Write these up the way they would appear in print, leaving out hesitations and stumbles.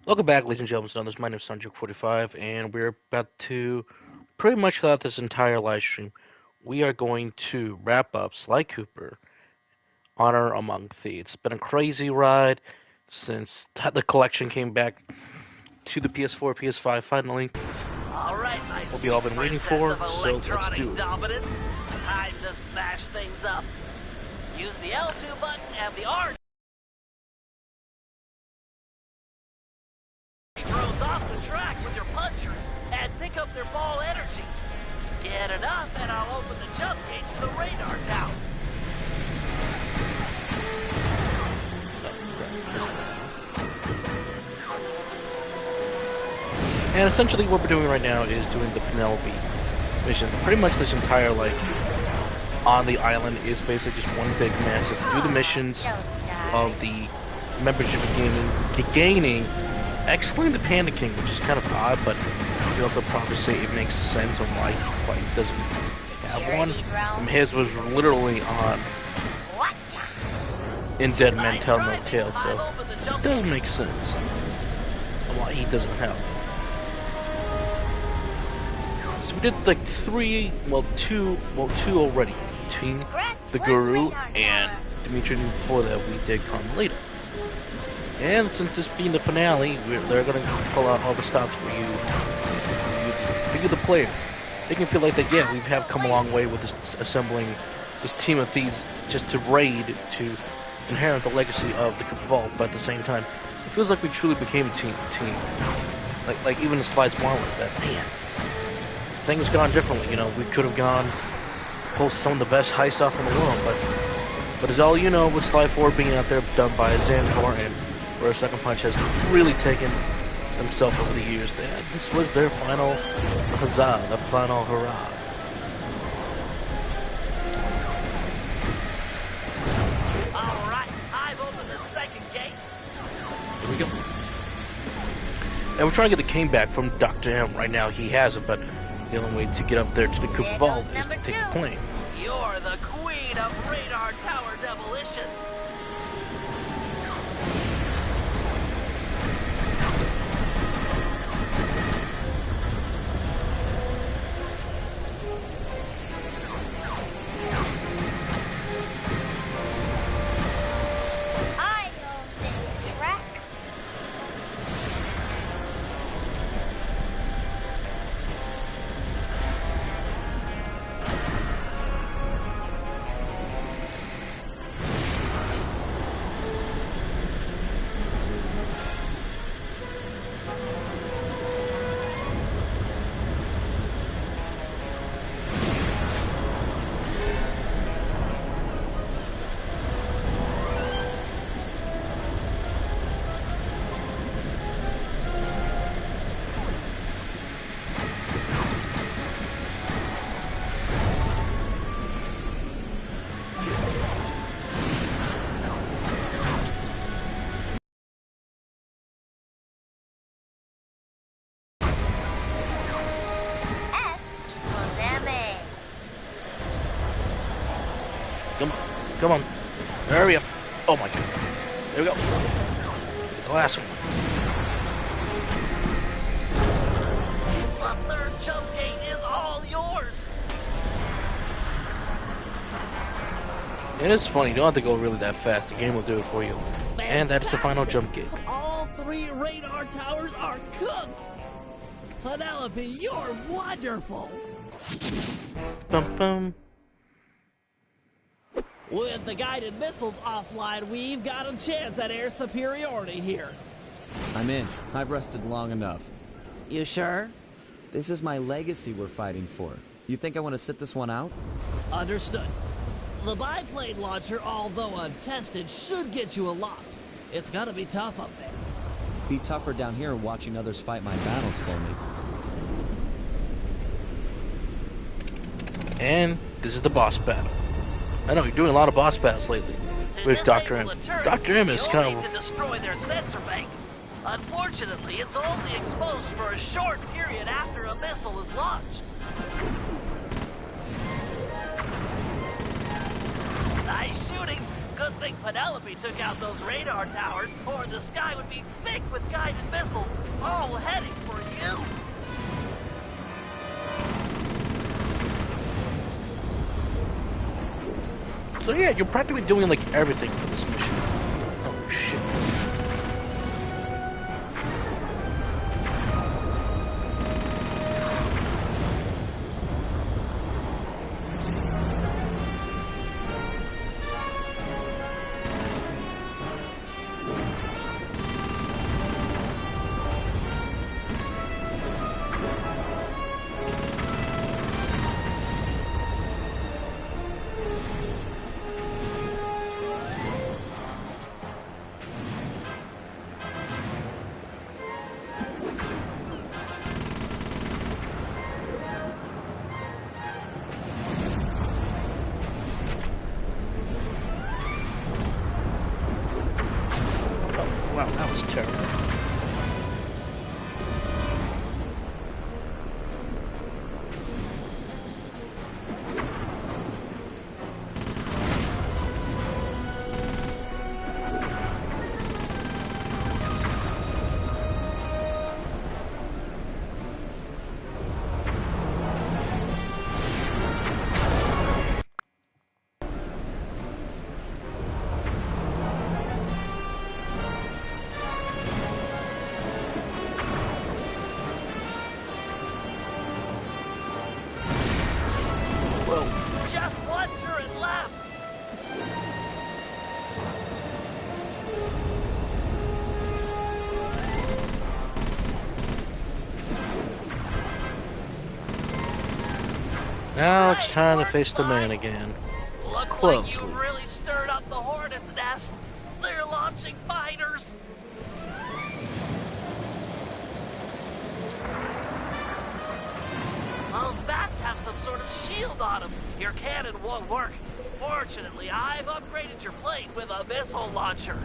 Welcome back, ladies and gentlemen. My name is Sanjuk45, and we're about to pretty much throughout this entire live stream, we are going to wrap up Sly Cooper Honor Among Thieves. It's been a crazy ride since the collection came back to the PS4, PS5 finally. All right, my What we all been waiting for, so let's do it. dominance. Time to smash things up. Use the L2 button and the R throws off the track with your punchers and pick up their ball energy. Get enough and I'll open the jump gate to the radar tower. And essentially what we're doing right now is doing the Penelope mission. Pretty much this entire, on the island is basically just one big massive. Do the missions of the membership gaining excluding the Panda King, which is kind of odd, but you also probably say it makes sense on why he doesn't have one. His was literally on in Dead Man Tell No Tale, so it does make sense on why he doesn't have one. So we did two already, between the Guru and Dimitri. Before that we did Carmelita. And since this being the finale, they're going to pull out all the stops for you, the player. They can feel like that, yeah, we have come a long way with assembling this team of thieves just to raid, to inherit the legacy of the Cooper Vault, but at the same time, it feels like we truly became a team. Like even the slides one like that, man. Things gone differently, we could have pulled some of the best heists off in the world, but as all you know, with Sly 4 being out there done by Xandor and where Second Punch has really taken themselves over the years, this was their final huzzah, the final hurrah. Alright, I've opened the second gate. Here we go. And we're trying to get the king back from Dr. M. Right now he has it, but the only way to get up there to the Cooper Vault is to take the plane. You're the queen of radar tower demolition. I own this track. Come on. Hurry up. Oh my god. There we go. The last one. The third jump gate is all yours. And it's funny, you don't have to go really that fast. The game will do it for you. And that's the final jump gate. All three radar towers are cooked. Penelope, you're wonderful. Bum bum. With the guided missiles offline, we've got a chance at air superiority here. I'm in. I've rested long enough. You sure? This is my legacy we're fighting for. You think I want to sit this one out? Understood. The biplane launcher, although untested, should get you aloft. It's gonna be tough up there. Be tougher down here watching others fight my battles for me. And this is the boss battle. I know, you're doing a lot of boss battles lately with Dr. M. Dr. M is kind of... to destroy their sensor bank. Unfortunately, it's only exposed for a short period after a missile is launched. Nice shooting. Good thing Penelope took out those radar towers, or the sky would be thick with guided missiles. So yeah, you're practically doing like everything for this mission. Oh shit. Wow, that was terrible. Just one turret left. Now it's time to face the man again. Looks Closely. like you really stirred up the hornet's nest. They're launching fighters. Those bats have some sort of shield on them. Your cannon won't work. Fortunately, I've upgraded your plate with a missile launcher.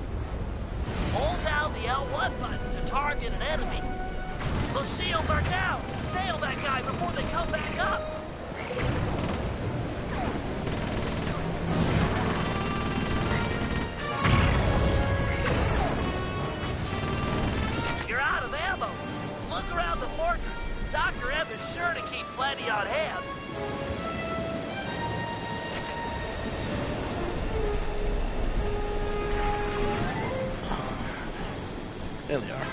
Hold down the L1 button to target an enemy. The shields are down. Nail that guy before they come back up. You're out of ammo. Look around the fortress. Dr. M is sure to keep plenty on hand. There they are.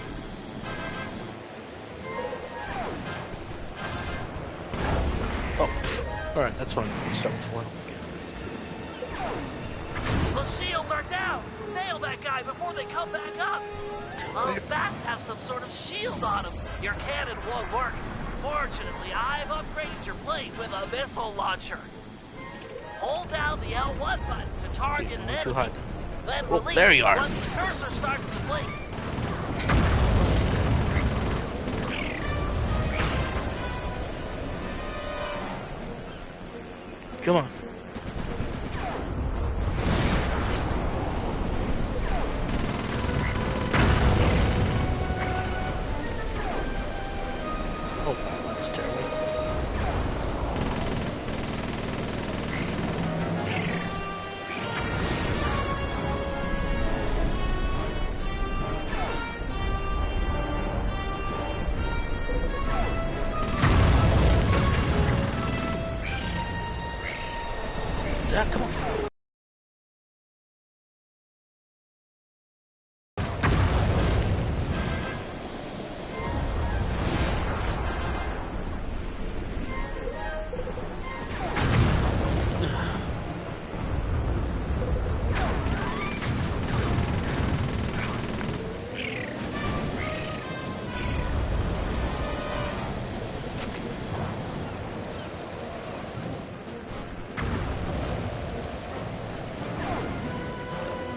Oh, alright, that's fine. Let's start with one again. The shields are down. Nail that guy before they come back up. Those bats have some sort of shield on them. Your cannon won't work. Fortunately, I've upgraded your plate with a missile launcher. Hold down the L1 button to target an Too enemy. high. Then Oh, release there you are. once the cursor starts to blink. Come on. Oh, that's terrible. Ah, come on.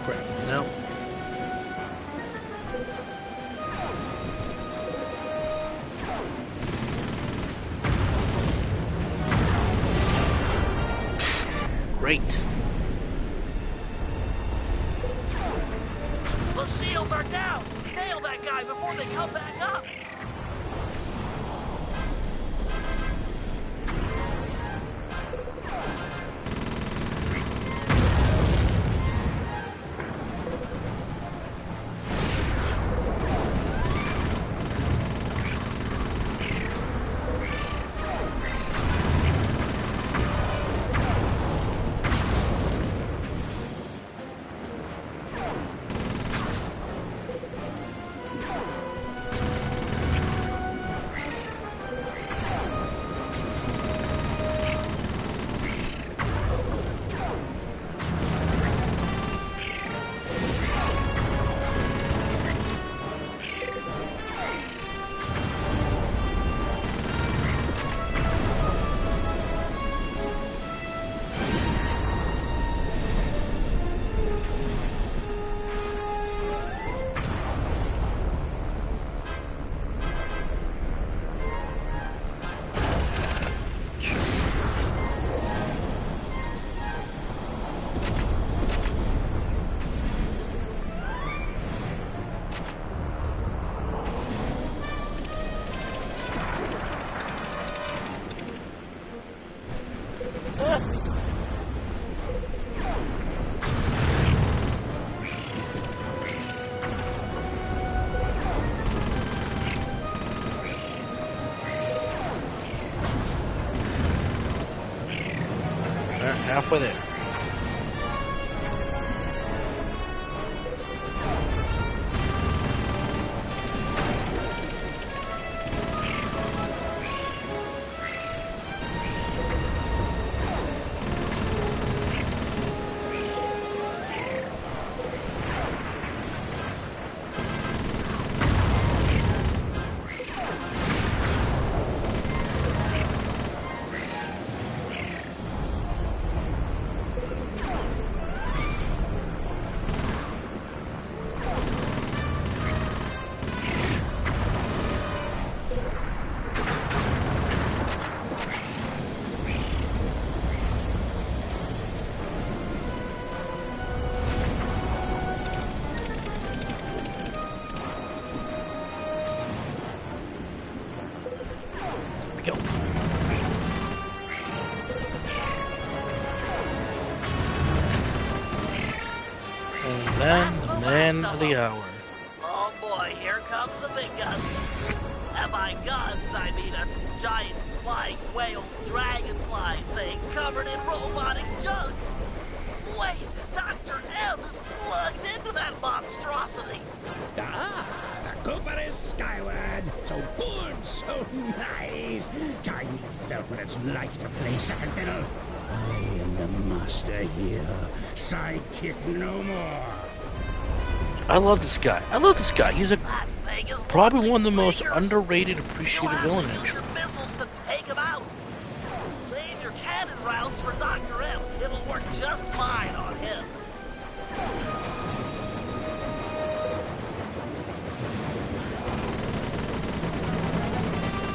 Crap, no. Great. The shields are down. Nail that guy before they come back up. halfway there. Go. And then the man of the hour. Oh boy, here comes the big guns. And by guns, I mean a giant flying whale dragonfly thing covered in robotic junk. Wait, Dr. M is plugged into that monstrosity. Ah, the Cooper is skyward. So good, so nice. Time you felt what it's like to play second fiddle. I am the master here. Sidekick no more. I love this guy. I love this guy. He's a That thing is probably one of the launching most fingers. underrated, You'll appreciated have villain to use actually. your missiles to take him out. Save your cannon rounds for Dr. M. It'll work just fine on him.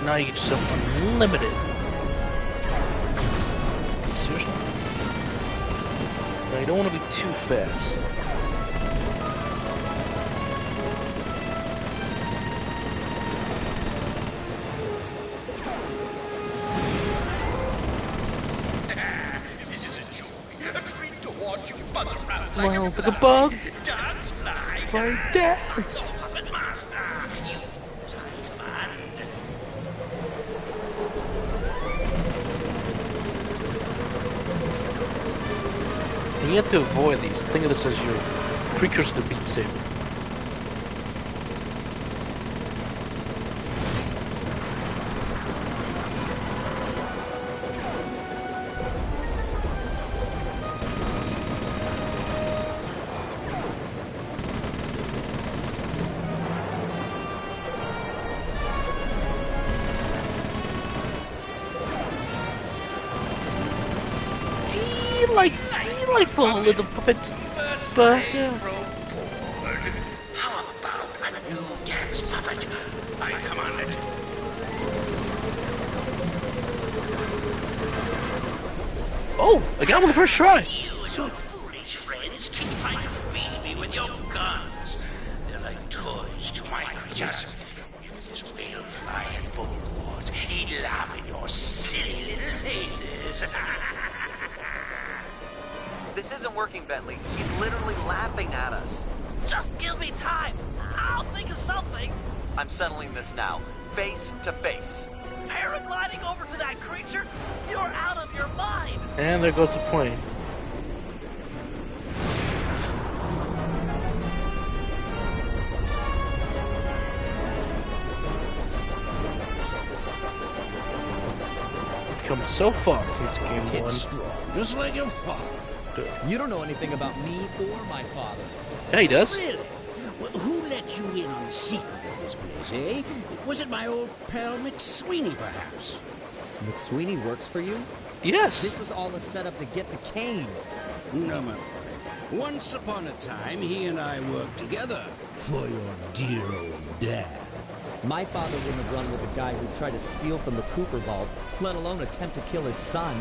Now you just have unlimited. Seriously? Now you don't want to be too fast. This is a joy, a treat to watch you buzz around Well, like a bug. dance, fly, Fly, dance. puppet master. You command. And you have to avoid these. Think of this as your precursor to Beat Saber. Delightful little puppet. But, How about a new dance puppet? I command it. oh, I got one the first try. You and your foolish friends keep trying to feed me with your guns. They're like toys to my creatures. If this whale fly had vocal cords, he'd laugh in your silly little faces. This isn't working, Bentley. He's literally laughing at us. Just give me time. I'll think of something. I'm settling this now. Face to face. Paragliding over to that creature? You're out of your mind. And there goes the plane. Come so far since game one. strong, just like your father. You don't know anything about me or my father. Yeah, he does. Really? Well, who let you in on the secret of this place, eh? Was it my old pal McSweeney, perhaps? McSweeney works for you? Yes. This was all a setup to get the cane. No, my boy. Once upon a time, he and I worked together for your dear old dad. My father wouldn't have run with a guy who tried to steal from the Cooper vault, let alone attempt to kill his son.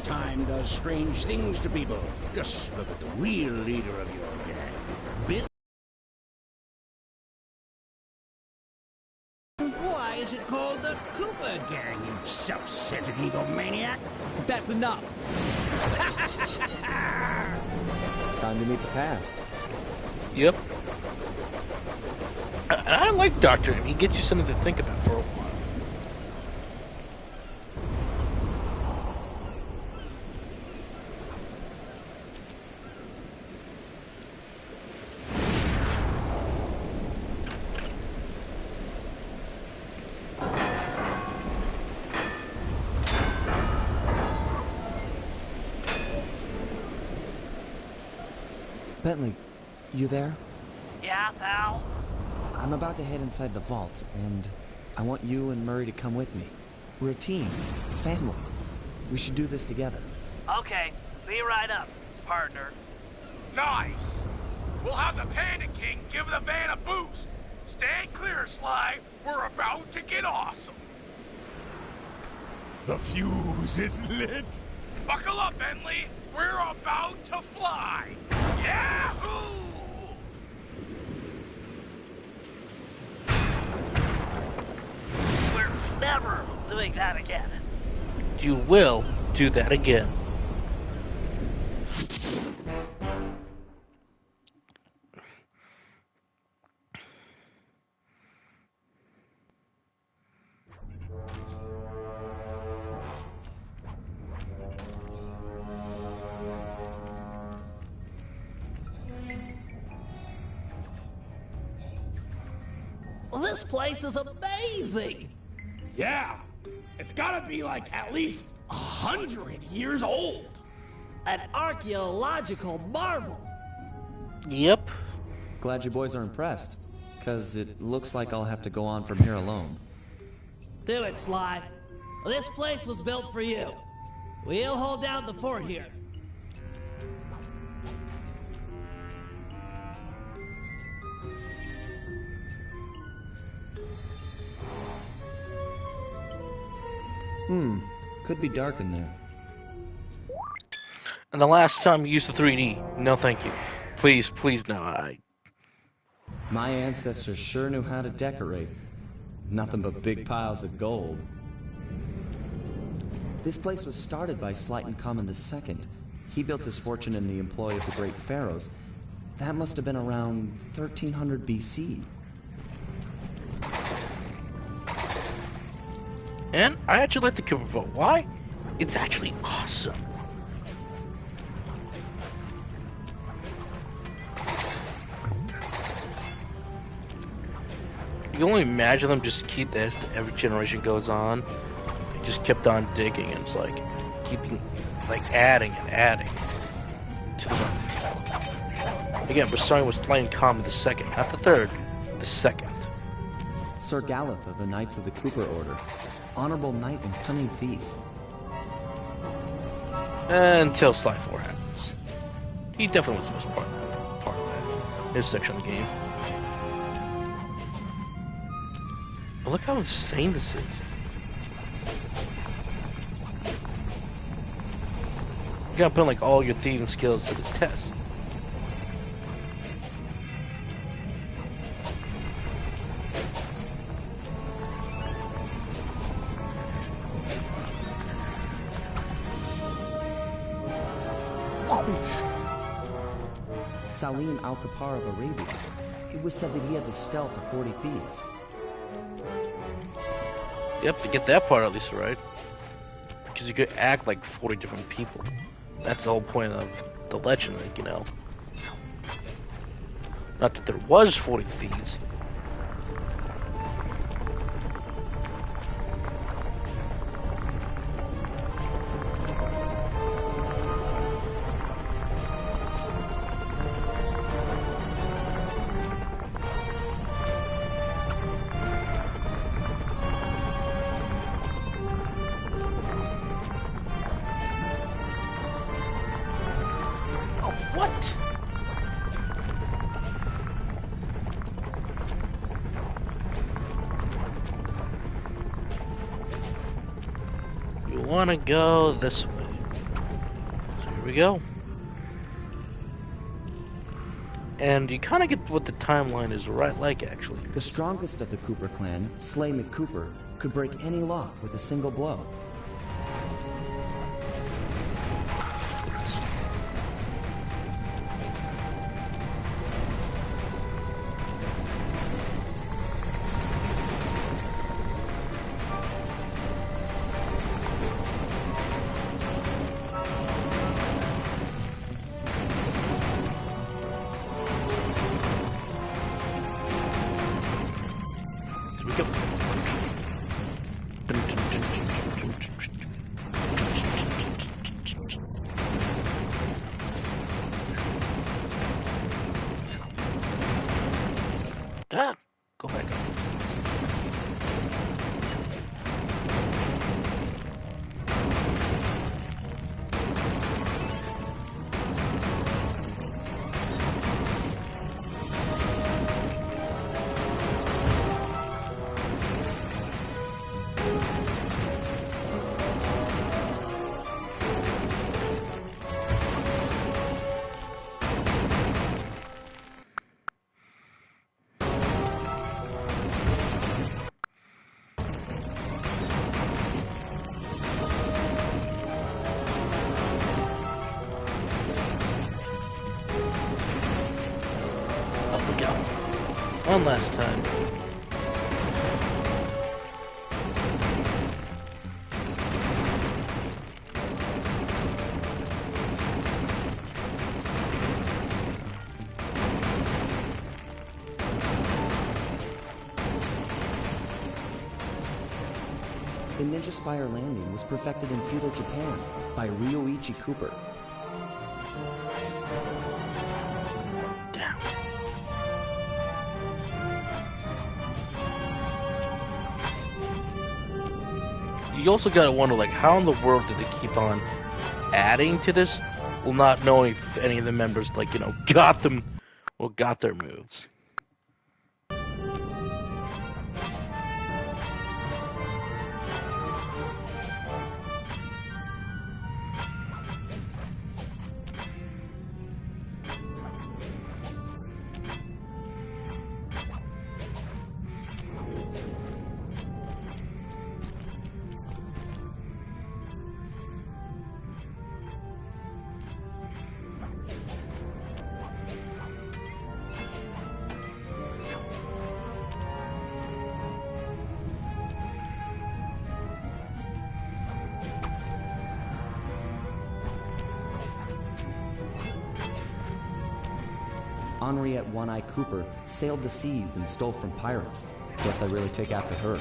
Time does strange things to people. Just look at the real leader of your gang, Bill. Why is it called the Cooper Gang, you self-centered egomaniac? That's enough! Time to meet the past. Yep. And I like Doctor M. He gets you something to think about for a while. Bentley, you there? Yeah, pal? I'm about to head inside the vault, and I want you and Murray to come with me. We're a team, a family. We should do this together. Okay, be right up, partner. Nice! We'll have the Panda King give the van a boost. Stand clear, Sly. We're about to get awesome. The fuse is lit. Buckle up, Bentley. We're about to fly. Yahoo! We're never doing that again. You will do that again. This place is amazing! Yeah. It's gotta be like at least 100 years old. An archaeological marvel! Yep. Glad you boys are impressed, because it looks like I'll have to go on from here alone. Do it, Sly. This place was built for you. We'll hold down the fort here. Could be dark in there. And the last time you used the 3D. No, thank you. Please, please, no. My ancestors sure knew how to decorate. Nothing but big piles of gold. This place was started by Slyton Common II. He built his fortune in the employ of the great pharaohs. That must have been around 1300 BC. And I actually like the Cooper Vault. Why? It's actually awesome. You can only imagine them just keep this every generation goes on. They just kept on digging and it's like keeping, like adding and adding to the. Again, we're starting with Slyton Common II, not the third, the second. Sir Galith of the Knights of the Cooper Order. Honorable knight and cunning thief. Until Sly 4 happens. He definitely was the most part of that. His section of the game. But look how insane this is. You gotta put like all your thieving skills to the test. Salim al-Kapar of Arabia. It was said that he had the stealth of 40 thieves. You have to get that part at least right. Because you could act like 40 different people. That's the whole point of the legend, like, you know. Not that there was 40 thieves. What? You want to go this way. So here we go. And you kind of get what the timeline is right like, actually. The strongest of the Cooper clan, Slay McCooper, could break any lock with a single blow. Here we go. one last time. The Ninja Spire landing was perfected in feudal Japan by Ryoichi Cooper. Damn. You also gotta wonder, like, how in the world did they keep on adding to this, while not knowing if any of the members, like, you know, got their moves. Henriette One-Eye Cooper sailed the seas and stole from pirates. Guess I really take after her.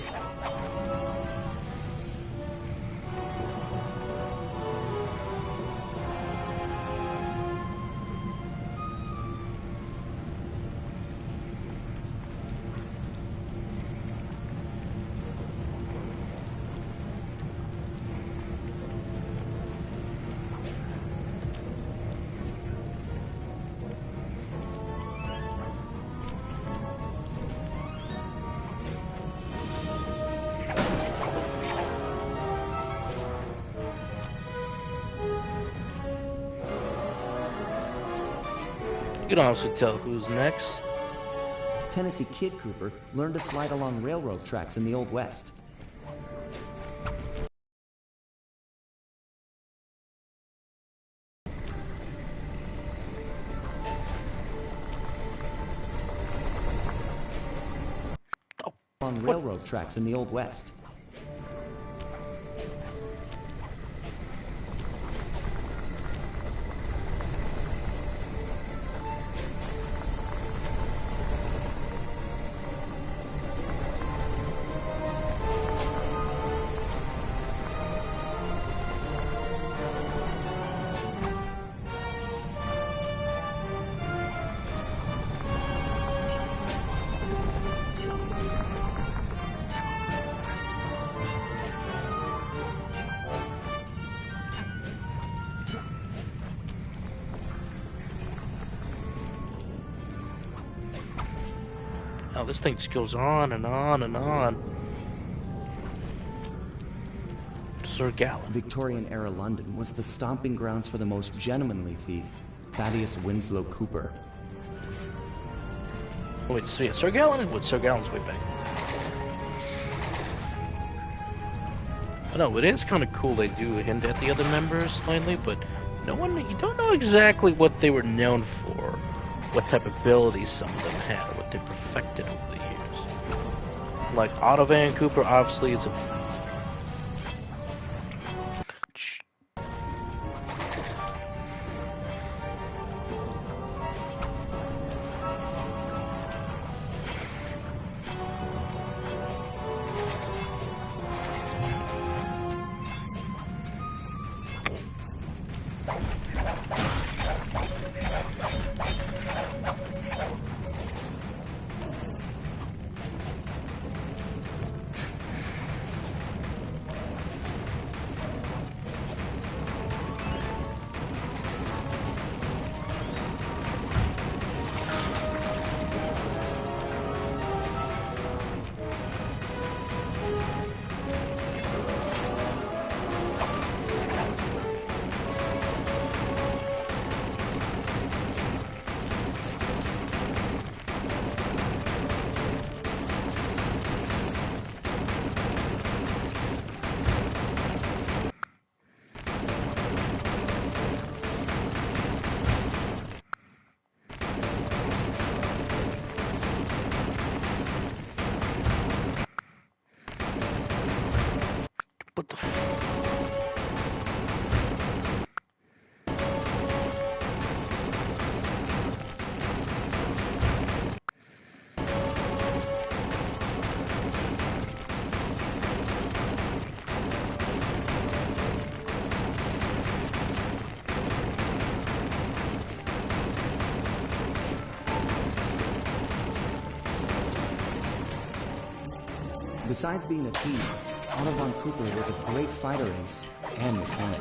You can also tell who's next. Tennessee Kid Cooper learned to slide along railroad tracks in the Old West. On railroad tracks in the Old West. Oh, this thing just goes on and on and on. Sir Gallen. Victorian-era London was the stomping grounds for the most gentlemanly thief, Thaddeus Winslow Cooper. Oh, wait, so yeah, Sir Gallen? What, Sir Gallen's way back. I know, it is kind of cool they do hint at the other members slightly, but you don't know exactly what they were known for, what type of abilities some of them had, or what they perfected over the years. Like Otto Van Cooper, obviously, is a Besides being a thief, Otto von Cooper was a great fighter ace and mechanic.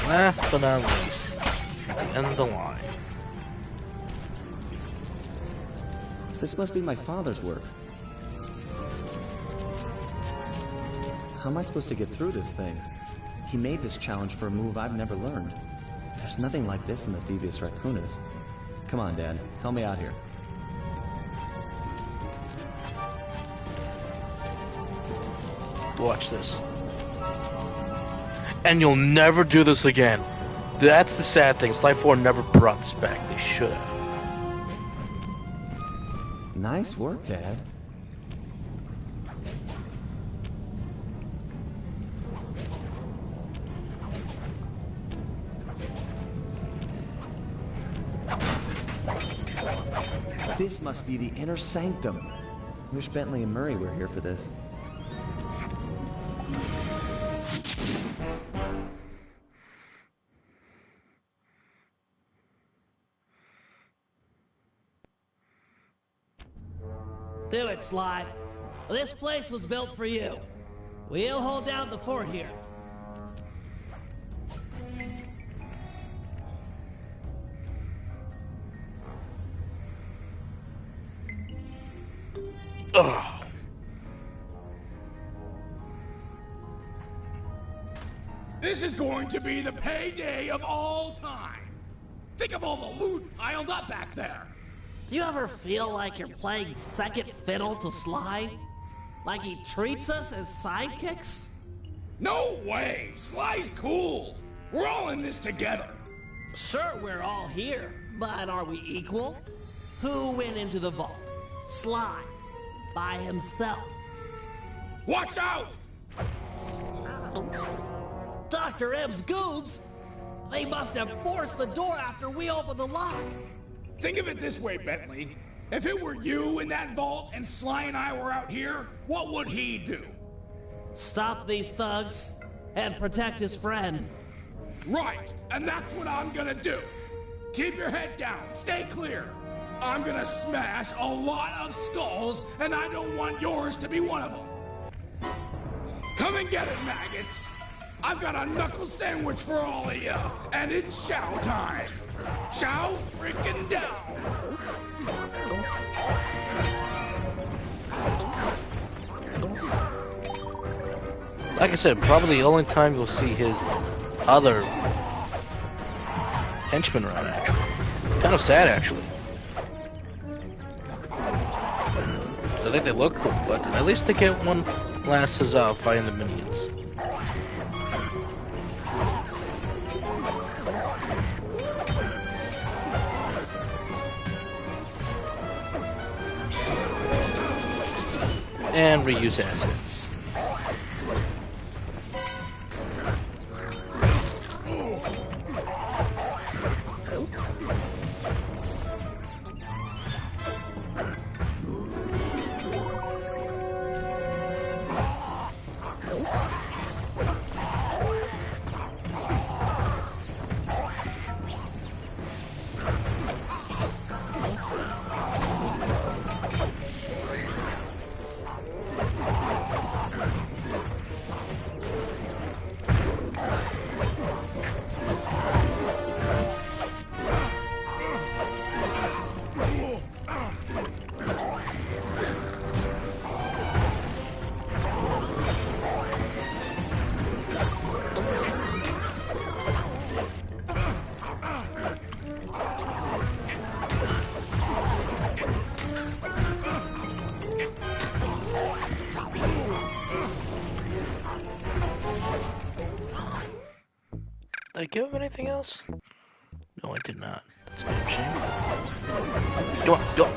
Last but not least, the end of the line. This must be my father's work. How am I supposed to get through this thing? He made this challenge for a move I've never learned. There's nothing like this in the Thieves Raccoonus. Come on, Dad. Help me out here. Watch this. And you'll never do this again. That's the sad thing. Sly 4 never brought this back. They should have. Nice work, Dad. This must be the inner sanctum. Wish Bentley and Murray were here for this. Do it, Sly. This place was built for you. We'll hold down the fort here. Ugh. This is going to be the payday of all time. Think of all the loot piled up back there. Do you ever feel like you're playing second fiddle to Sly? Like he treats us as sidekicks? No way! Sly's cool! We're all in this together! Sure, we're all here, but are we equal? Who went into the vault? Sly. By himself. Watch out! Dr. M's goons? They must have forced the door after we opened the lock. Think of it this way, Bentley. If it were you in that vault and Sly and I were out here, what would he do? Stop these thugs and protect his friend. Right, and that's what I'm gonna do. Keep your head down, stay clear. I'm gonna smash a lot of skulls, and I don't want yours to be one of them. Come and get it, maggots. I've got a knuckle sandwich for all of you, and it's chow time. Chow freaking down. Like I said, probably the only time you'll see his other henchmen around, actually. Kind of sad, actually. I think they look cool, but at least they get one last huzzah fighting the minions. And reuse assets. give him anything else? No, I did not. That's not a shame. Go on, go.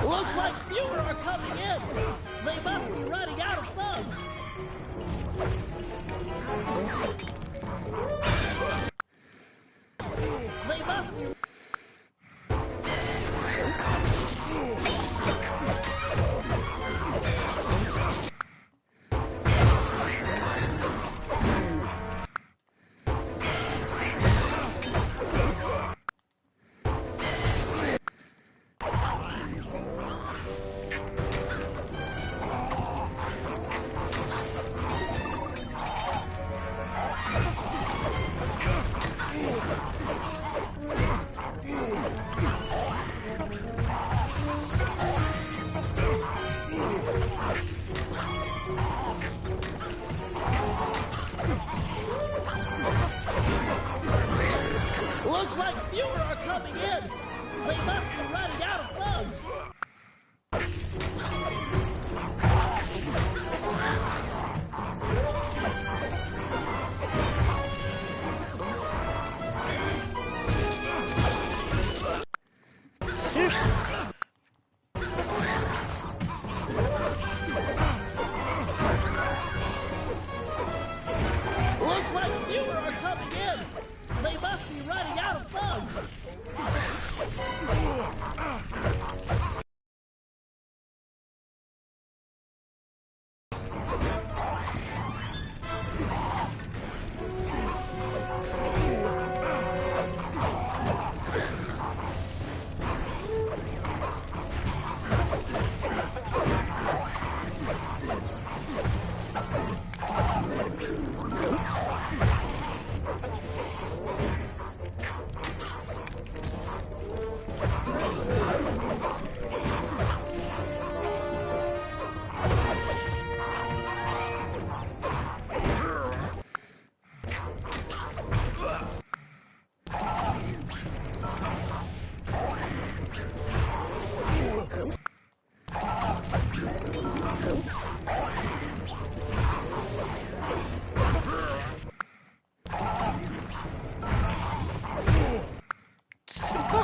Looks like fewer are coming in. They must be running out of thugs. They must be... Looks like fewer are coming in. They must be running out of thugs. Seriously? Looks like fewer are coming in. They must be running out of thugs.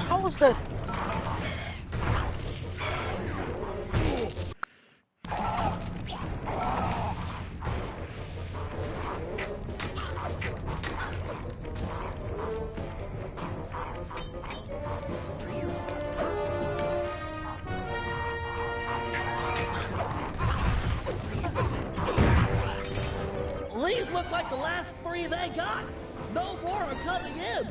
How was that? These look like the last three they got. No more are coming in.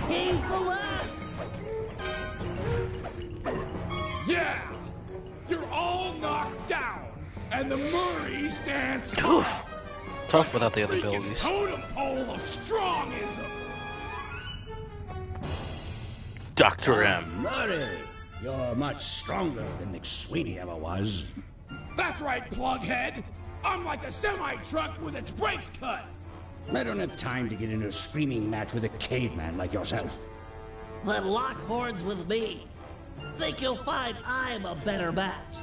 He's the last. Yeah! You're all knocked down, and the Murray stands Tough without the other freaking abilities. totem pole of strongism. Dr. M. Murray, you're much stronger than McSweeney ever was. That's right, plughead. I'm like a semi-truck with its brakes cut. I don't have time to get into a screaming match with a caveman like yourself. Then lock horns with me. Think you'll find I'm a better match.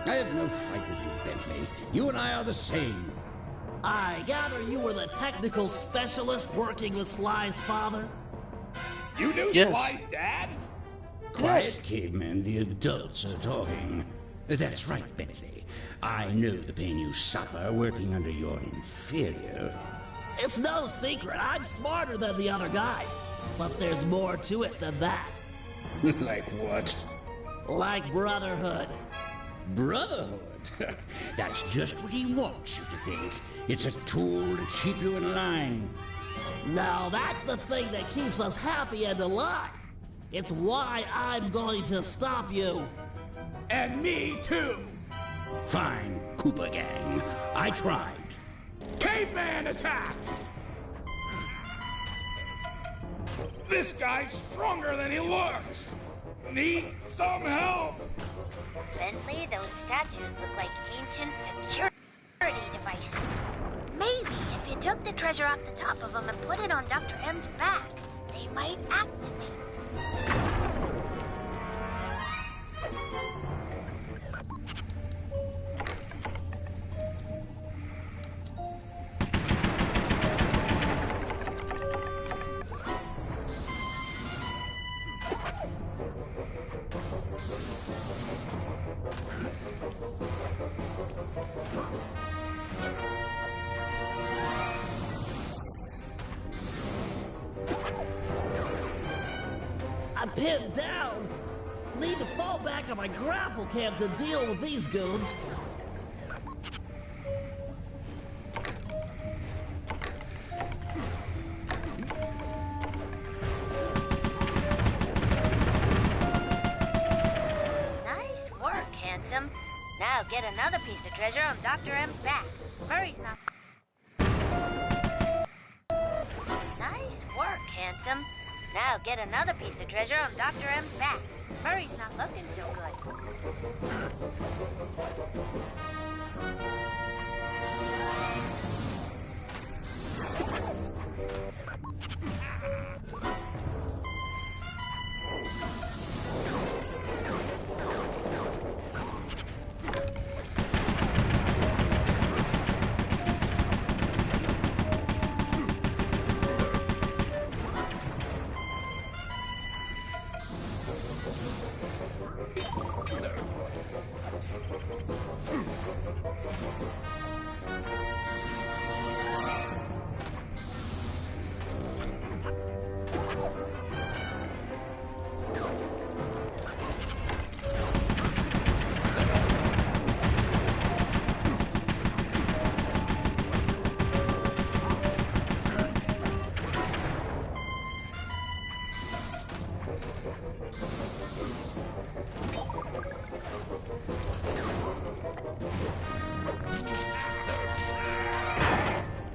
I have no fight with you, Bentley. You and I are the same. I gather you were the technical specialist working with Sly's father? You knew Yes. Sly's dad? Quiet, caveman. The adults are talking. That's right, Bentley. I know the pain you suffer working under your inferior. It's no secret, I'm smarter than the other guys. But there's more to it than that. Like what? Like brotherhood. Brotherhood? That's just what he wants you to think. It's a tool to keep you in line. Now that's the thing that keeps us happy and alive. It's why I'm going to stop you. And me too. Fine, Koopa Gang. I tried. Caveman attack! This guy's stronger than he looks. Need some help? Bentley, those statues look like ancient security devices. Maybe if you took the treasure off the top of them and put it on Dr. M's back, they might activate. I'm pinned down. Need to fall back on my grapple cam to deal with these goons. Nice work, handsome. Now get another piece of treasure on Dr. M's back. Hurry's not. Nice work, handsome. Now get another piece of treasure on Dr. M's back. Murray's not looking so good.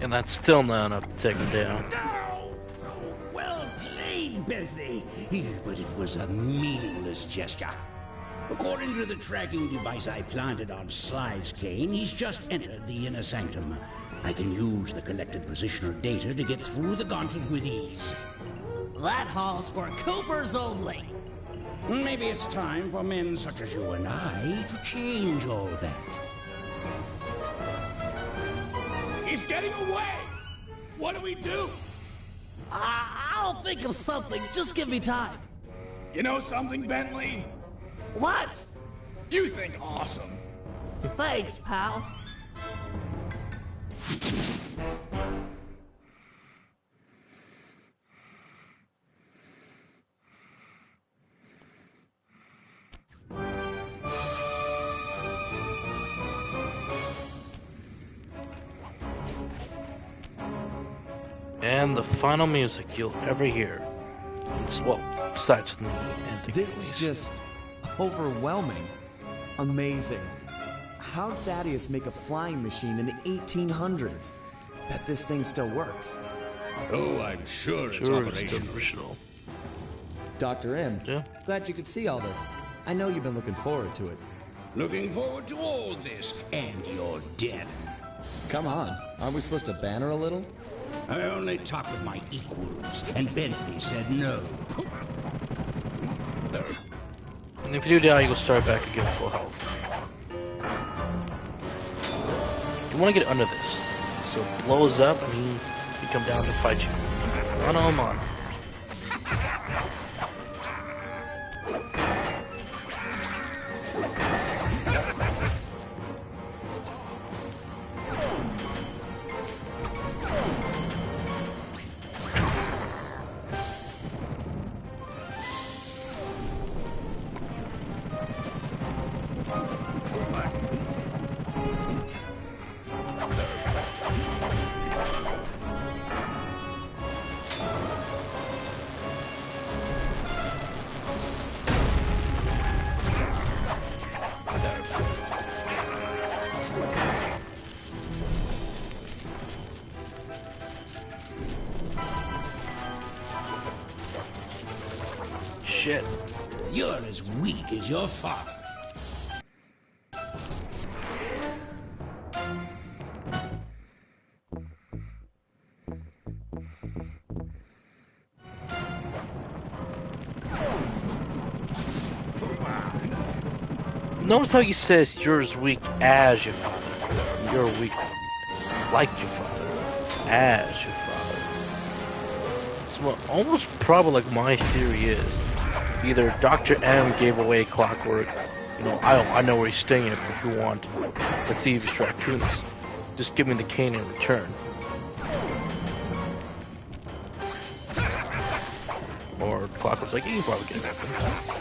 And that's still not enough to take him down. Oh, well played, Bentley. But it was a meaningless gesture. According to the tracking device I planted on Sly's cane, he's just entered the inner sanctum. I can use the collected positional data to get through the gauntlet with ease. That hall's for Coopers only. Maybe it's time for men such as you and I to change all that. He's getting away! What do we do? I'll think of something. Just give me time. You know something, Bentley? What? You think awesome. Thanks, pal. And the final music you'll ever hear. Well, besides from the ending. This is just overwhelming. Amazing. How'd Thaddeus make a flying machine in the 1800s? Bet this thing still works. Oh, I'm sure it's Sure, it's operational. original. Dr. M, Yeah? glad you could see all this. I know you've been looking forward to it. Looking forward to all this and your death. Come on, aren't we supposed to banter a little? I only talk with my equals, and Bentley said no. And if you do die, you'll start back again full health. You want to get under this. So So it blows up and he come down to fight you. Run on. Shit. You're as weak as your father. Notice how he says you're as weak as your father. You're weak like your father. As your father. It's almost probably like my theory is. Either Dr. M gave away Clockwork, you know, I know where he's staying at, but if you want the Thieves Raccoons, just give me the cane in return. Or Clockwork's like, you can probably get it happen.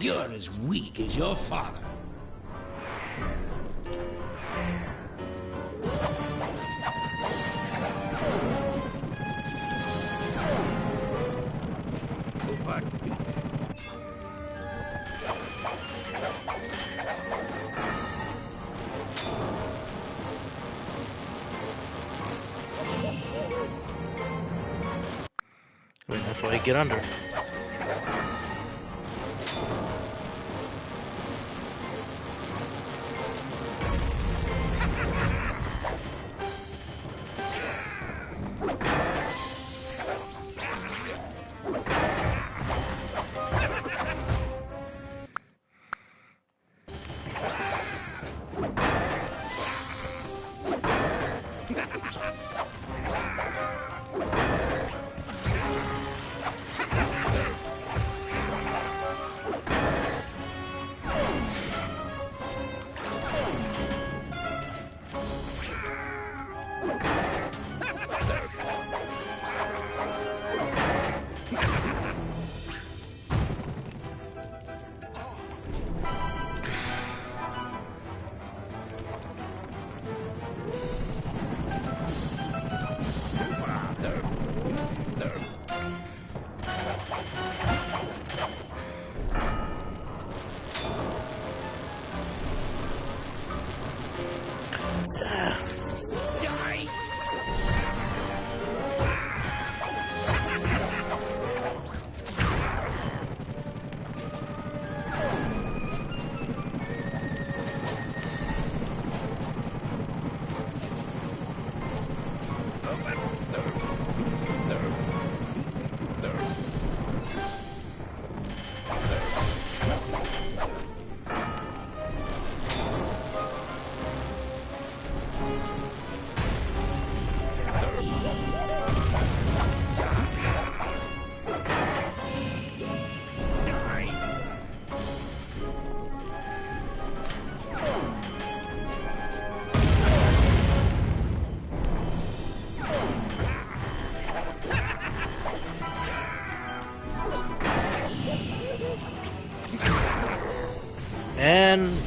You're as weak as your father. I mean, that's why you get under.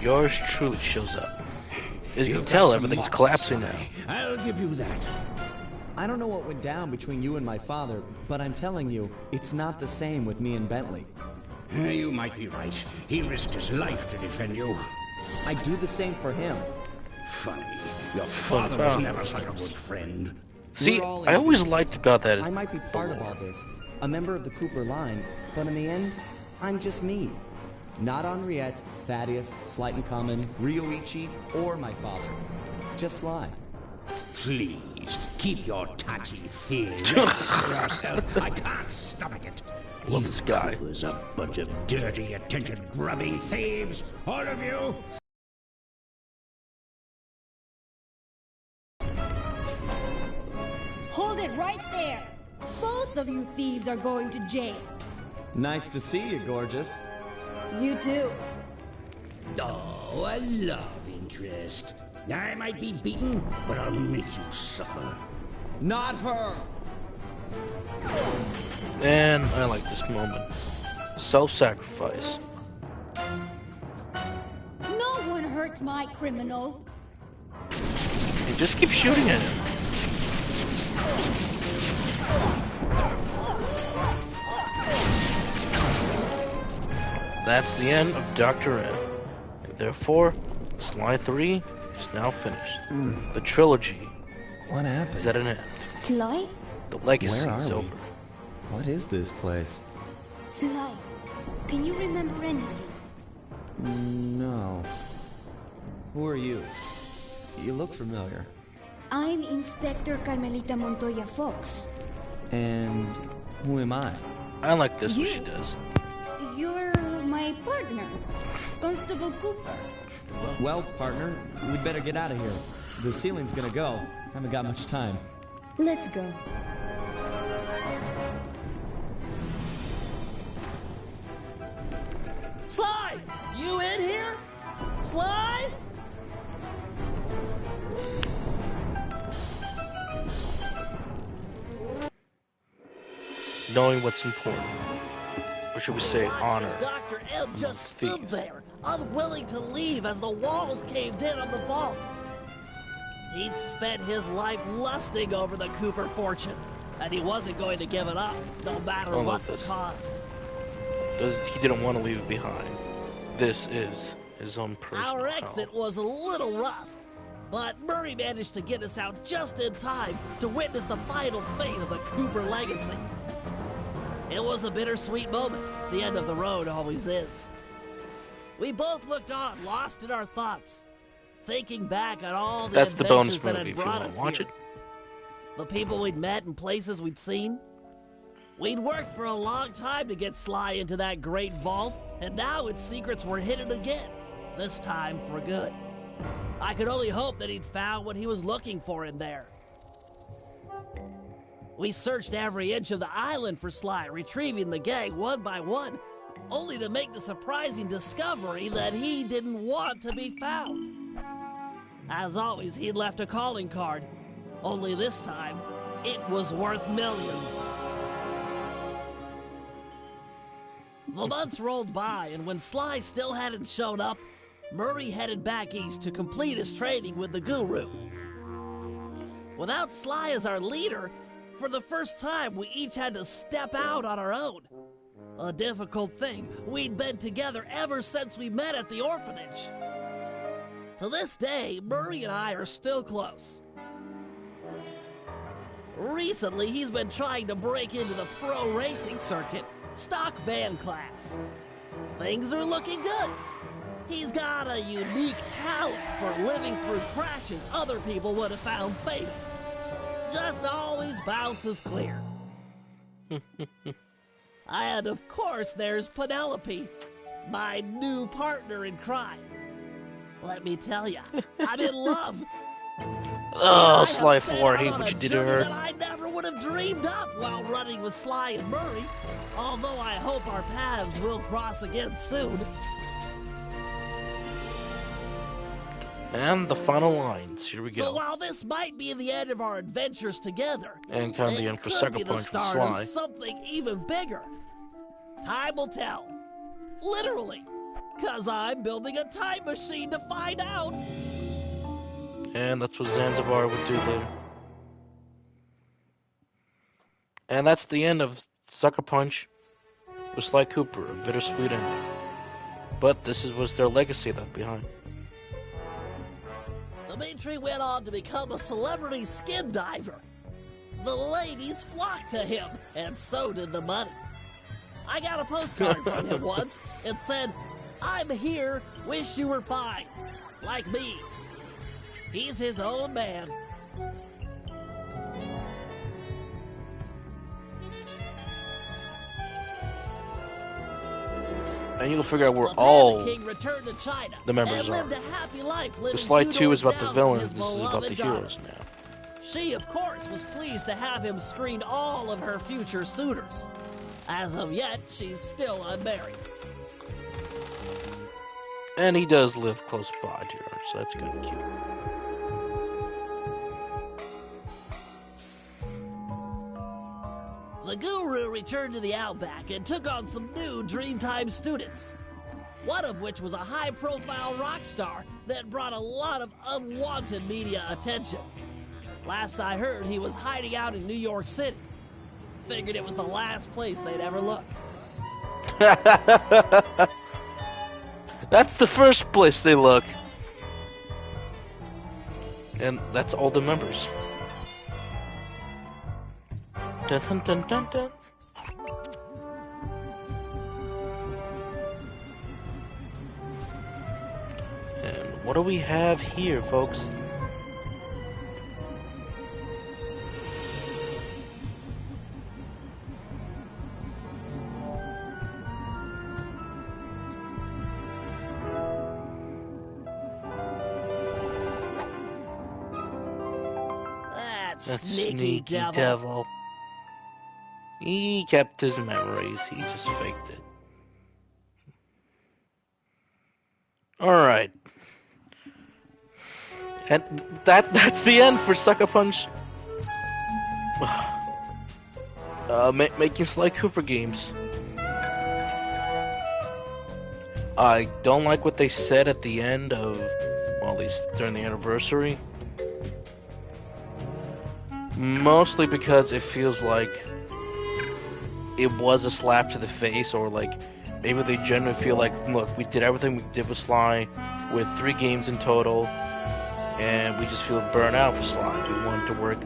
yours truly shows up. As you can You've tell, got some everything's moxie, collapsing now. Sly. I'll give you that. I don't know what went down between you and my father, but I'm telling you, it's not the same with me and Bentley. You might be right. He risked his life to defend you. I'd do the same for him. Funny. Your father was never such a good friend. See, We're all I always individuals. liked about that. I might be part of all this, a member of the Cooper line, but in the end, I'm just me. Not Henriette, Thaddeus, Slighton Common, Ryoichi, or my father. Just Sly. Please, keep your touchy feelings for yourself. I can't stomach it. Love this guy. You was a bunch of dirty, attention-grubbing thieves, all of you. Hold it right there! Both of you thieves are going to jail. Nice to see you, gorgeous. You too. Oh, a love interest. I might be beaten, but I'll make you suffer. Not her! And I like this moment. Self-sacrifice. No one hurt my criminal. He just keeps shooting at him. That's the end of Dr. M. And therefore, Sly 3 is now finished. The trilogy What happened? is at an end. Sly? The legacy Where are is we? over. What is this place? Sly, can you remember anything? No. Who are you? You look familiar. I'm Inspector Carmelita Montoya Fox. And who am I? I like this what You. she does. You're my partner, Constable Cooper. Well, partner, we'd better get out of here. The ceiling's gonna go. Haven't got much time. Let's go. Sly! You in here? Sly? Knowing what's important. Or should we say Watched honor? as Dr. M just stood Thieves. there, unwilling to leave as the walls caved in on the vault. He'd spent his life lusting over the Cooper fortune, and he wasn't going to give it up, no matter I what love the this. cost. He didn't want to leave it behind. This is his own personal Our hell. exit was a little rough, but Murray managed to get us out just in time to witness the final fate of the Cooper legacy. It was a bittersweet moment. The end of the road always is. We both looked on, lost in our thoughts, thinking back on all the That's the bonus adventures that movie had if you brought want us to watch here. it. The people we'd met and places we'd seen. We'd worked for a long time to get Sly into that great vault, and now its secrets were hidden again, this time for good. I could only hope that he'd found what he was looking for in there. We searched every inch of the island for Sly, retrieving the gang one by one, only to make the surprising discovery that he didn't want to be found. As always, he'd left a calling card, only this time, it was worth millions. The months rolled by, and when Sly still hadn't shown up, Murray headed back east to complete his training with the Guru. Without Sly as our leader, for the first time, we each had to step out on our own. A difficult thing. We'd been together ever since we met at the orphanage. To this day, Murray and I are still close. Recently, he's been trying to break into the pro racing circuit, stock van class. Things are looking good. He's got a unique talent for living through crashes other people would have found fatal. Just always bounces clear. And of course, there's Penelope, my new partner in crime. Let me tell ya, I'm in love. Oh, She and Sly have set 4, I out hate on what a you did to journey her. that I never would have dreamed up while running with Sly and Murray. Although I hope our paths will cross again soon. And the final lines. Here we So go. while this might be the end of our adventures together, And kind of the it end for could Sucker be the Punch for start of Sly. something even bigger. Time will tell. Literally. 'Cause I'm building a time machine to find out. And that's what Zanzibar would do later. And that's the end of Sucker Punch with Sly Cooper, a bittersweet ending. But this was their legacy left behind. Dimitri went on to become a celebrity skin diver. The ladies flocked to him, and so did the money. I got a postcard from him once. It said, "I'm here, wish you were fine. Like me." He's his own man. And you'll figure out where The all Panda King returned to China the members and lived are. a happy life The living Slide 2 is doors about the down villains, from his this is about the beloved daughter. heroes now. She, of course, was pleased to have him screen all of her future suitors. As of yet, she's still unmarried. And he does live close by to her, so that's kind of cute. The Guru returned to the Outback and took on some new Dreamtime students. One of which was a high-profile rock star that brought a lot of unwanted media attention. Last I heard, he was hiding out in New York City. Figured it was the last place they'd ever look. That's the first place they look. And that's all the members. Dun dun dun dun dun. And what do we have here, folks? That Sneaky sneaky devil. He kept his memories. He just faked it. Alright. And that's the end for Sucker Punch. Making Sly Cooper games. I don't like what they said at the end of, well, at least during the anniversary. Mostly because it feels like it was a slap to the face, or like maybe they genuinely feel like, look, we did everything we did with Sly with 3 games in total, and we just feel burnt out for Sly. We wanted to work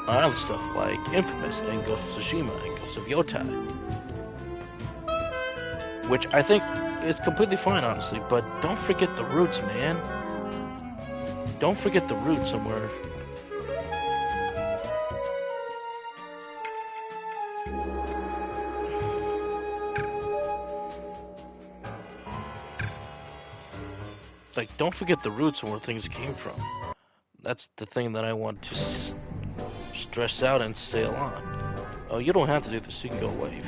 on other stuff like Infamous and Ghost of Tsushima and Ghost of Yotai, which I think is completely fine, honestly. But don't forget the roots, man. Don't forget the roots somewhere. Like, don't forget the roots and where things came from. That's the thing that I want to stress out and sail on. Oh, you don't have to do this. You can go away.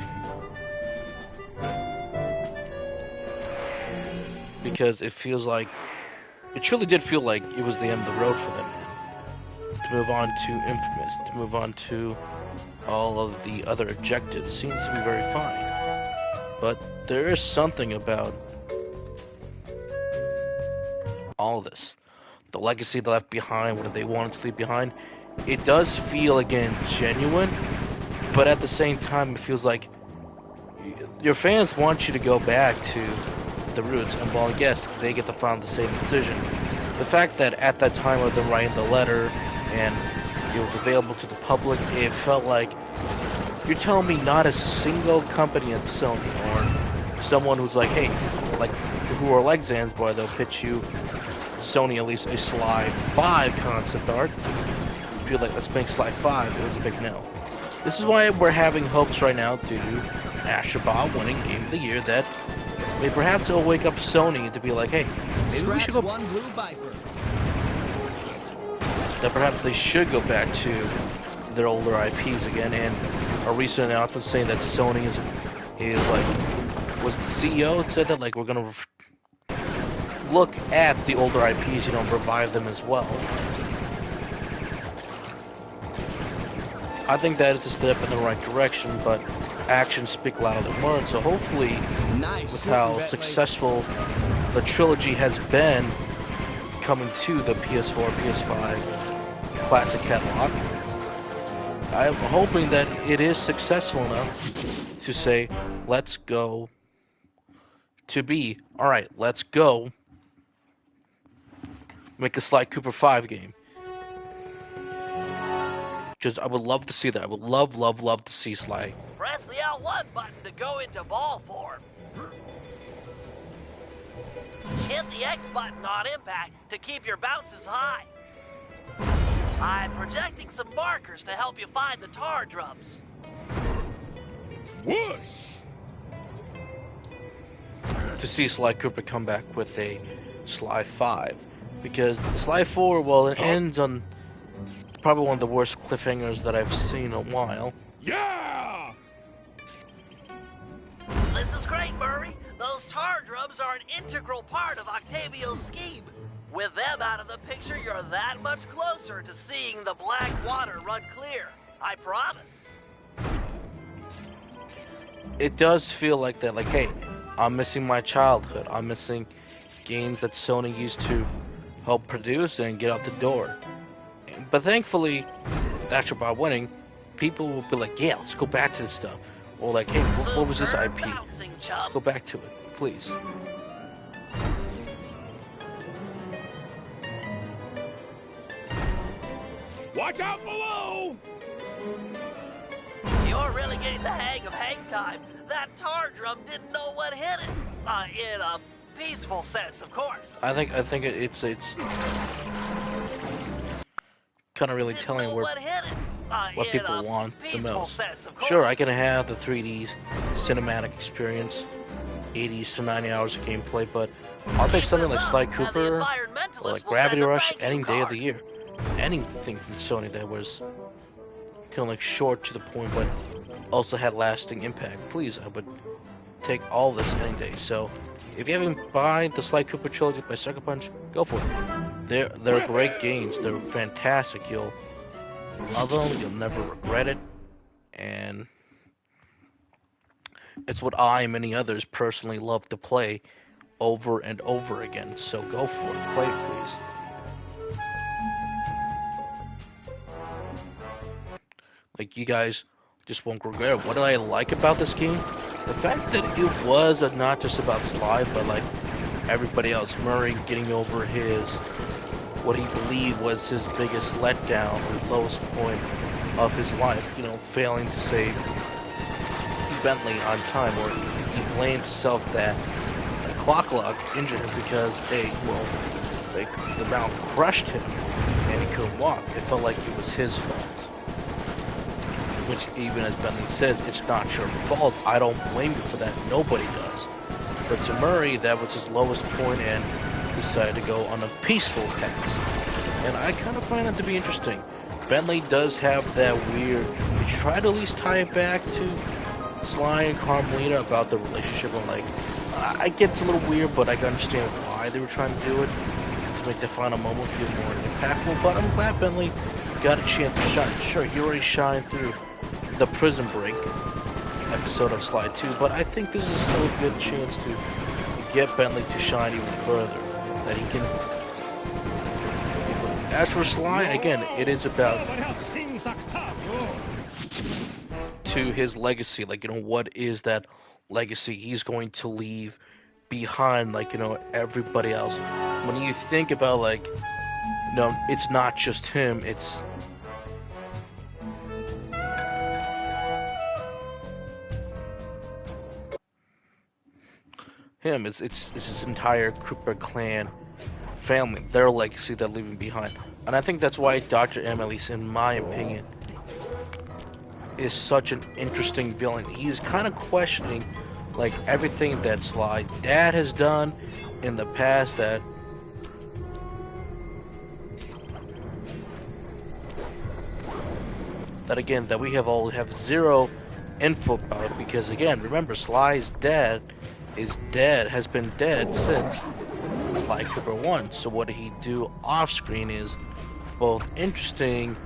Because it feels like... It truly did feel like it was the end of the road for them, man. To move on to Infamous, to move on to all of the other objectives seems to be very fine. But there is something about all this. The legacy they left behind, what they wanted to leave behind. It does feel, again, genuine, but at the same time, it feels like your fans want you to go back to the roots, and while, yes, they get to find the same decision. The fact that at that time of them writing the letter, and it was available to the public, it felt like you're telling me not a single company at Sony, or someone who's like, hey, like, who are like Zanzibar, they'll pitch you Sony at least a Sly 5 concept art. If you're like, let's make Sly 5, it was a big no. This is why we're having hopes right now due to Ashabah winning Game of the Year that maybe perhaps it'll wake up Sony to be like, hey, maybe we should go... One Blue Viper. That perhaps they should go back to their older IPs again, and a recent announcement saying that Sony is like, was the CEO that said that, like, we're gonna look at the older IPs, you know, revive them as well. I think that is a step in the right direction, but actions speak louder than words, so hopefully, with how successful the trilogy has been coming to the PS4, PS5 classic catalog. I'm hoping that it is successful enough to say, let's go to be, alright, let's go make a Sly Cooper 5 game. Because I would love to see that. I would love to see Sly. Press the L1 button to go into ball form. Hit the X button on impact to keep your bounces high. I'm projecting some markers to help you find the tar drums. Whoosh! To see Sly Cooper come back with a Sly 5. Because Sly 4, well, it ends on probably one of the worst cliffhangers that I've seen in a while. Yeah! This is great, Murray. Those tar drums are an integral part of Octavio's scheme. With them out of the picture, you're that much closer to seeing the black water run clear. I promise. It does feel like that, like, hey, I'm missing my childhood. I'm missing games that Sony used to help produce and get out the door. But thankfully, after by winning, people will be like, yeah, let's go back to this stuff. Or like, hey, what was this IP? Let's go back to it, please. Watch out below! You're really getting the hang of hang time. That tar drum didn't know what hit it. In a peaceful sense, of course. I think it's kind of really telling where what people want the most. Sure, I can have the 3D cinematic experience, 80s to 90 hours of gameplay, but I'll take something like Sly Cooper or like Gravity Rush any day of the year. Anything from Sony that was kind of like short to the point, but also had lasting impact. Please, I would take all this any day. So, if you haven't bought the Sly Cooper trilogy by Sucker Punch, go for it. They're great games. They're fantastic. You'll love them. You'll never regret it. And it's what I and many others personally love to play over and over again. So go for it. Play it, please. Like, you guys just won't regret it. What did I like about this game? The fact that it was not just about Sly, but like everybody else. Murray getting over what he believed was his biggest letdown, or lowest point of his life. You know, failing to save Bentley on time, or he blamed himself that the clock lock injured him because the mount crushed him and he couldn't walk. It felt like it was his fault. Which, even as Bentley says, it's not your fault. I don't blame you for that. Nobody does. But to Murray, that was his lowest point, and decided to go on a peaceful path. And I kind of find that to be interesting. Bentley does have that weird. We try to at least tie it back to Sly and Carmelita about the relationship. And like, I get it's a little weird, but I can understand why they were trying to do it to make the final moment feel more impactful. But I'm glad Bentley got a chance to shine. Sure, he already shined through the Prison Break episode of Sly 2, but I think this is still a good chance to get Bentley to shine even further. That he can. As for Sly, again, it is about to his legacy. Like, you know, what is that legacy he's going to leave behind? Like, you know, everybody else. When you think about, like, you know, it's not just him. It's him. It's his entire Cooper clan family, their legacy they're leaving behind. And I think that's why Dr. M, at least in my opinion, is such an interesting villain. He's kind of questioning, like, everything that Sly Dad has done in the past that again, that we have zero info about, because again, remember, Sly's dad is dead, has been dead since Sly Cooper 1. So what he do off screen is both interesting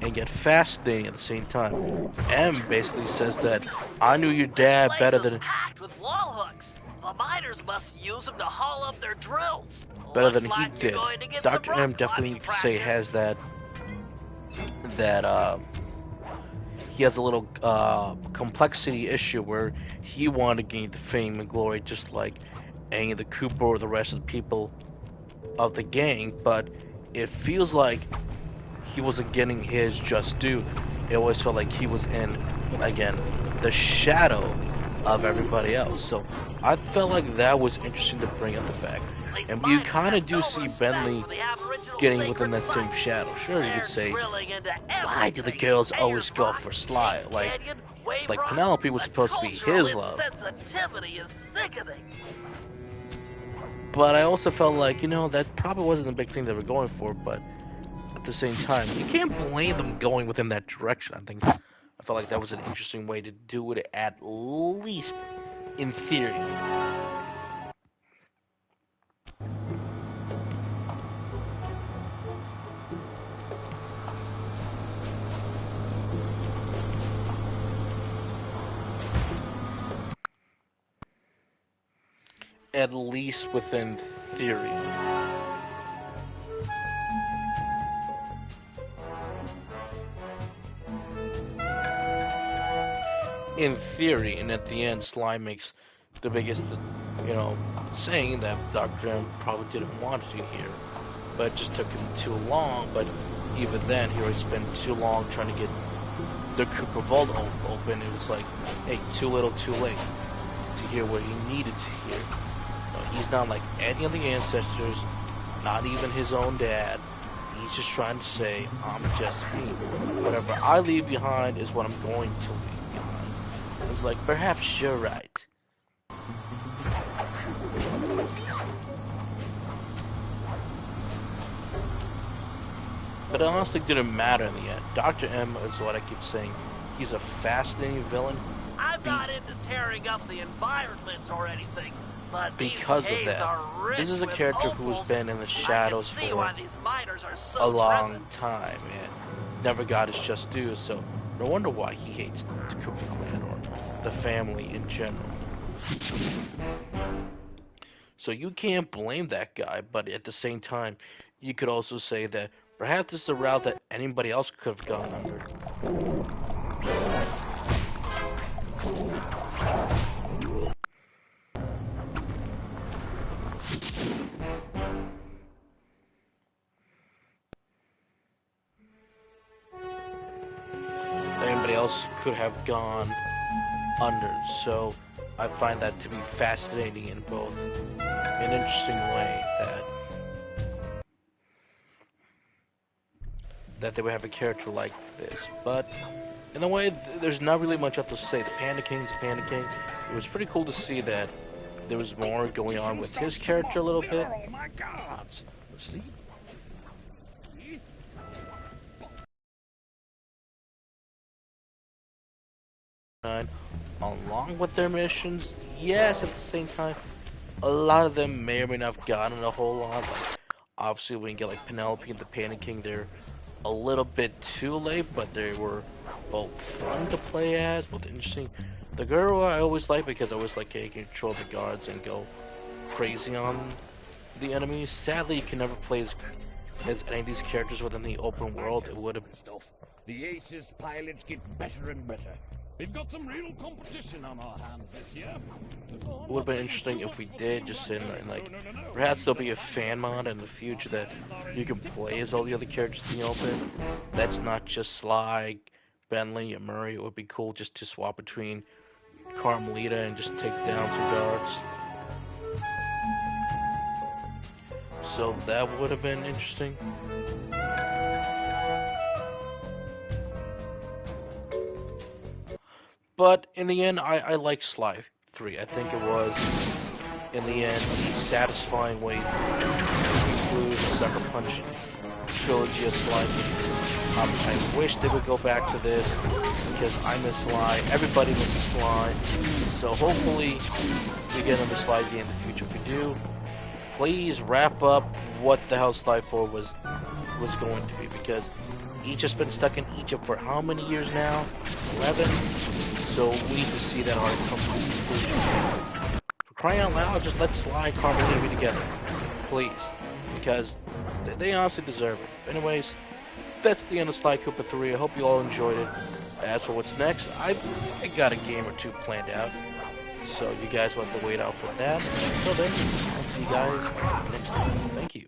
and yet fascinating at the same time. M basically says that I knew your dad better than packed with wall hooks. The miners must use them to haul up their drills. Better Looks than like he you're did. going to get Dr. some M rock definitely, climbing you could say, practice. has that he has a little complexity issue where he wanted to gain the fame and glory just like any of the Cooper or the rest of the people of the gang, but it feels like he wasn't getting his just due. It always felt like he was in, again, the shadow of everybody else. So I felt like that was interesting to bring up the fact. These And you miners kind of have do no see respect Bentley for the Aboriginal getting within sacred that same sites. shadow. Sure, you They're could say, drilling into why do the everything. girls always Ayers go Rock, for Sly? Case Like Canyon, Wave Rock. Penelope was The supposed to be cultural his love. insensitivity is sickening. But I also felt like, that probably wasn't the big thing they were going for, but at the same time, you can't blame them going within that direction. I felt like that was an interesting way to do it, at least in theory. At least within theory. In theory, and at the end, Sly makes the biggest, saying that Dr. M probably didn't want to here, but it just took him too long. But even then, he already spent too long trying to get the Cooper Vault open. It was like, hey, too little, too late to hear what he needed to hear. He's not like any of the ancestors, not even his own dad. He's just trying to say, I'm just me. Whatever I leave behind is what I'm going to leave behind. It's like, perhaps you're right. But it honestly didn't matter in the end. Dr. M is what I keep saying. He's a fascinating villain. I'm not into tearing up the environment or anything, but because these of that. are rich This is a with character who's opals. been in the shadows I can see for why these miners are so a long driven. time and never got his just due, so no wonder why he hates the Cooper clan or the family in general. So you can't blame that guy, but at the same time, you could also say that perhaps this is a route that anybody else could have gone under. Anybody else could have gone under, so I find that to be fascinating in both an interesting way that they would have a character like this, but in a way there's not really much else to say. The Panda King's a Panda King. It was pretty cool to see that there was more going on with his character a little bit. Oh my God! Asleep? Along with their missions, yes, at the same time, a lot of them may or may not have gotten a whole lot. Like, obviously, we can get like Penelope and the Panda King. They're a little bit too late, but they were both fun to play as, both interesting. The girl I always like because I always like you can control the guards and go crazy on the enemies. Sadly, you can never play as any of these characters within the open world. It would have Stuff. The Aces pilots get better and better. We've got some real competition on our hands this year. It would have been interesting if we did just in like perhaps there'll be a fan mod in the future that you can play as all the other characters in the open. That's not just Sly, Bentley, and Murray. It would be cool just to swap between Carmelita and just take down some guards. So that would have been interesting. But in the end, I like Sly 3. I think it was, in the end, a satisfying way to conclude the Sucker Punch trilogy of Sly games. I wish they would go back to this, because I miss Sly, everybody misses Sly, so hopefully we get another Sly game in the future. If we do, please wrap up what the hell Sly 4 was going to be, because each has been stuck in Egypt for how many years now? 11? So we need to see that arc come to conclusion. For crying out loud, just let Sly, Carmen, and Amy together. Please. Because they honestly deserve it. Anyways, that's the end of Sly Cooper 3. I hope you all enjoyed it. As for what's next, I got a game or two planned out. So you guys will have to wait out for that. Until then, I'll see you guys next time. Thank you.